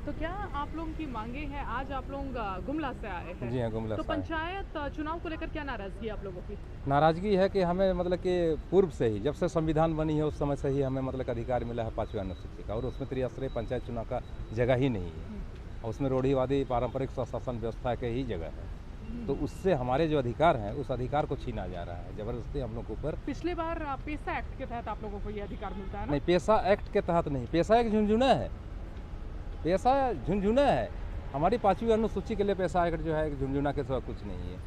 तो क्या आप लोगों की मांगे हैं? आज आप लोग गुमला से आए हैं। जी हाँ, गुमला तो से आए हैं। पंचायत चुनाव को लेकर क्या नाराजगी है आप लोगों की? नाराज़गी है कि हमें मतलब कि पूर्व से ही, जब से संविधान बनी है उस समय से ही हमें मतलब अधिकार मिला है 5वीं अनुसूची का, और उसमें त्रिस्तरीय पंचायत चुनाव का जगह ही नहीं है। और उसमें रूढ़िवादी पारंपरिक स्वशासन व्यवस्था के ही जगह है। तो उससे हमारे जो अधिकार हैं उस अधिकार को छीना जा रहा है ज़बरदस्ती हम लोग के ऊपर। पिछले बार पेसा एक्ट के तहत आप लोगों को ये अधिकार मिलता है ना? नहीं, पेशा एक्ट के तहत नहीं, पेशा एक झुंझुना है। पेशा झुंझुना है। हमारी 5वीं अनुसूची के लिए पेशा एक्ट जो है एक झुंझुना के सिवा कुछ नहीं है।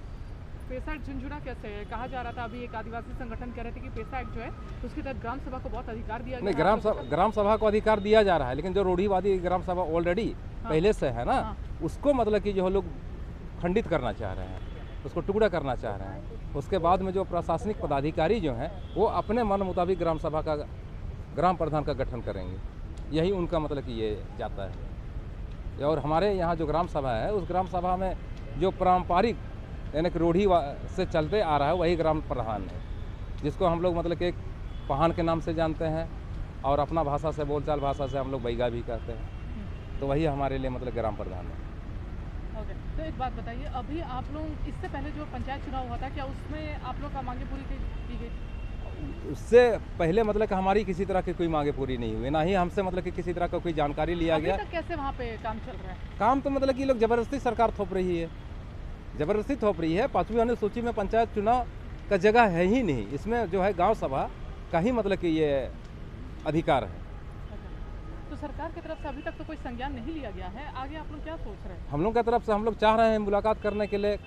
पेसा एक्ट झुंझुना कैसे है? कहा जा रहा था, अभी एक आदिवासी संगठन कह रहे थे कि पेसा एक्ट जो है उसके तहत ग्राम सभा को बहुत अधिकार दिया नहीं, गया है। ग्राम सभा को अधिकार दिया जा रहा है, लेकिन जो रूढ़िवादी ग्राम सभा ऑलरेडी पहले से है ना, उसको मतलब कि जो लोग खंडित करना चाह रहे हैं, उसको टुकड़ा करना चाह रहे हैं। उसके बाद में जो प्रशासनिक पदाधिकारी जो हैं वो अपने मन मुताबिक ग्राम सभा का, ग्राम प्रधान का गठन करेंगे। यही उनका मतलब कि ये जाता है। और हमारे यहाँ जो ग्राम सभा है उस ग्राम सभा में जो पारंपरिक यानी कि रूढ़ी से चलते आ रहा है वही ग्राम प्रधान है, जिसको हम लोग मतलब कि एक पहान के नाम से जानते हैं, और अपना भाषा से, बोलचाल भाषा से हम लोग बैगा भी कहते हैं। तो वही हमारे लिए मतलब ग्राम प्रधान है। ओके, तो एक बात बताइए, अभी आप लोग इससे पहले जो पंचायत चुनाव हुआ था, क्या उसमें आप लोग का मांगे पूरी की गई? उससे पहले मतलब कि हमारी किसी तरह की कोई मांगे पूरी नहीं हुई, ना ही हमसे मतलब कि किसी तरह का कोई जानकारी लिया गया। अभी तक कैसे वहाँ पे काम चल रहा है? काम तो मतलब कि लोग ज़बरदस्ती सरकार थोप रही है, ज़बरदस्ती थोप रही है। 5वीं अनुसूची में पंचायत चुनाव का जगह है ही नहीं। इसमें जो है गांव सभा का ही मतलब कि ये अधिकार है। तो सरकार की तरफ से अभी तक तो कोई संज्ञान नहीं लिया गया है। आगे आप लोग क्या सोच रहे हैं? हम लोग की तरफ से हम लोग चाह रहे हैं मुलाकात करने के लिए,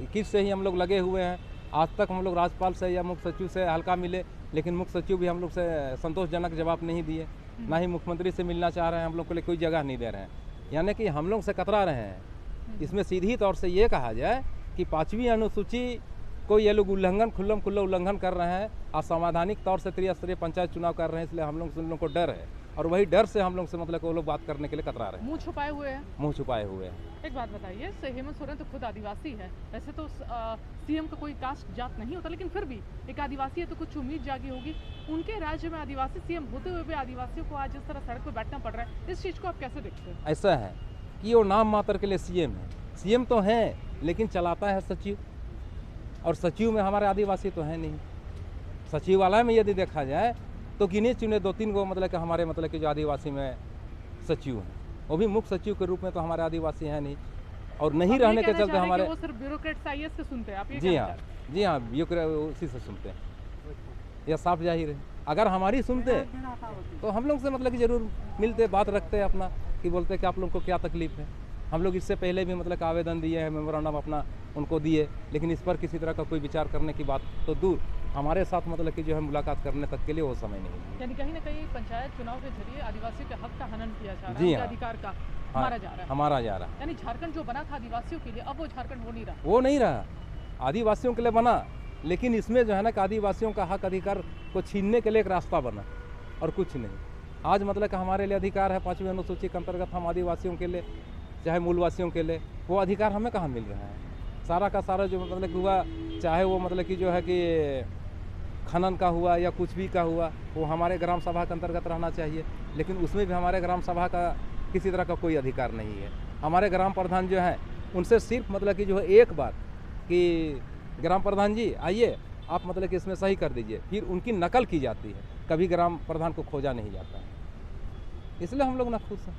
21 से ही हम लोग लगे हुए हैं। आज तक हम लोग राज्यपाल से या मुख्य सचिव से हल्का मिले, लेकिन मुख्य सचिव भी हम लोग से संतोषजनक जवाब नहीं दिए। ना ही मुख्यमंत्री से मिलना चाह रहे हैं, हम लोग के लिए कोई जगह नहीं दे रहे हैं, यानी कि हम लोग से कतरा रहे हैं। इसमें सीधी तौर से ये कहा जाए कि 5वीं अनुसूची को ये लोग खुल्ला उल्लंघन कर रहे हैं, असंवैधानिक तौर से त्रिस्तरीय पंचायत चुनाव कर रहे हैं। इसलिए हम लोग को डर है, और वही डर से हम लोग से मतलब वो लोग बात करने के लिए कतरा रहे हैं। मुंह छुपाए हुए हैं? मुंह छुपाए हुए हैं। एक बात बताइए, हेमंत सोरेन तो खुद आदिवासी है। वैसे तो सीएम का कोई कास्ट जात नहीं होता, लेकिन फिर भी एक आदिवासी है तो कुछ उम्मीद जागी होगी। उनके राज्य में आदिवासी सीएम होते हुए भी आदिवासियों को आज इस तरह सड़क पर बैठना पड़ रहा है, इस चीज़ को आप कैसे देखते हैं? ऐसा है कि वो नाम मात्र के लिए सीएम है। सीएम तो है, लेकिन चलाता है सचिव, और सचिव में हमारे आदिवासी तो है नहीं। सचिवालय में यदि देखा जाए तो गिने चुने 2-3 गो मतलब कि हमारे मतलब कि जो आदिवासी में सचिव हैं, वो भी मुख्य सचिव के रूप में तो हमारे आदिवासी हैं नहीं, और नहीं रहने के चलते हमारे वो सिर्फ ब्यूरोक्रेट्स आईएएस के सुनते हैं आप? जी हाँ, उसी से सुनते हैं। यह साफ जाहिर है। अगर हमारी सुनते तो हम लोग से मतलब कि जरूर मिलते, बात रखते अपना, कि बोलते कि आप लोग को क्या तकलीफ है। हम लोग इससे पहले भी मतलब आवेदन दिए हैं, मेमोरेंडम अपना उनको दिए, लेकिन इस पर किसी तरह का कोई विचार करने की बात तो दूर, हमारे साथ मतलब कि जो है मुलाकात करने तक के लिए वो समय नहीं। यानी कहीं ना कहीं पंचायत चुनाव के जरिए आदिवासियों के हक का हनन किया जा रहा है, जी उनके हाँ। अधिकार का हाँ, मारा जा रहा है। हमारा जा रहा है। यानी झारखंड जो बना था आदिवासियों के लिए, अब वो झारखंड हो नहीं रहा। वो नहीं रहा, आदिवासियों के लिए बना, लेकिन इसमें जो है ना कि आदिवासियों का हक अधिकार को छीनने के लिए एक रास्ता बना, और कुछ नहीं। आज मतलब कि हमारे लिए अधिकार है 5वीं अनुसूची के अंतर्गत, हम आदिवासियों के लिए, चाहे मूलवासियों के लिए, वो अधिकार हमें कहाँ मिल रहा है? सारा का सारा जो मतलब कि हुआ, चाहे वो मतलब कि जो है कि खनन का हुआ या कुछ भी का हुआ, वो हमारे ग्राम सभा के अंतर्गत रहना चाहिए, लेकिन उसमें भी हमारे ग्राम सभा का किसी तरह का कोई अधिकार नहीं है। हमारे ग्राम प्रधान जो हैं उनसे सिर्फ मतलब कि जो है एक बार कि ग्राम प्रधान जी आइए, आप मतलब कि इसमें सही कर दीजिए, फिर उनकी नकल की जाती है, कभी ग्राम प्रधान को खोजा नहीं जाता है। इसलिए हम लोग नाखुश हैं।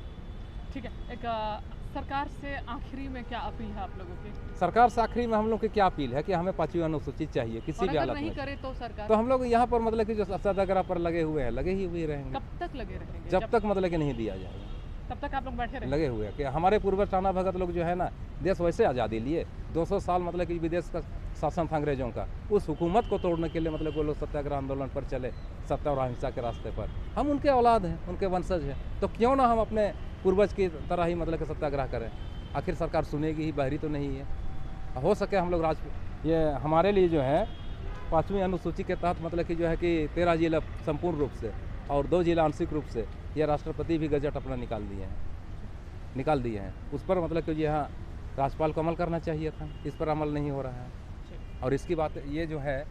ठीक है, एक सरकार से आखिरी में क्या अपील है आप लोगों की? सरकार से आखिरी में हम लोग की क्या अपील है कि हमें 5वीं अनुसूची चाहिए किसी भी हालत नहीं में। करे तो सरकार, तो हम लोग यहाँ पर मतलब कि जो सत्याग्रह पर लगे हुए हैं, लगे ही हुए रहेंगे। कब तक लगे रहेंगे? जब तक मतलब कि नहीं दिया जाएगा, तब तक आप लोग बैठे रहेंगे? लगे हुए हैं कि हमारे पूर्वज टाना भगत लोग जो है ना, देश वैसे आज़ादी लिए, 200 साल मतलब कि विदेश का शासन था अंग्रेजों का, उस हुकूमत को तोड़ने के लिए मतलब वो लोग सत्याग्रह आंदोलन पर चले, सत्य और अहिंसा के रास्ते पर। हम उनके औलाद हैं, उनके वंशज हैं, तो क्यों ना हम अपने पूर्वज की तरह ही मतलब कि सत्याग्रह करें? आखिर सरकार सुनेगी ही, बहरी तो नहीं है। हो सके हम लोग ये हमारे लिए जो है 5वीं अनुसूची के तहत मतलब कि जो है कि 13 जिला संपूर्ण रूप से और 2 जिला आंशिक रूप से, यह राष्ट्रपति भी गजट अपना निकाल दिए हैं। उस पर मतलब कि यहाँ राज्यपाल को अमल करना चाहिए था, इस पर अमल नहीं हो रहा है। और इसकी बात ये जो है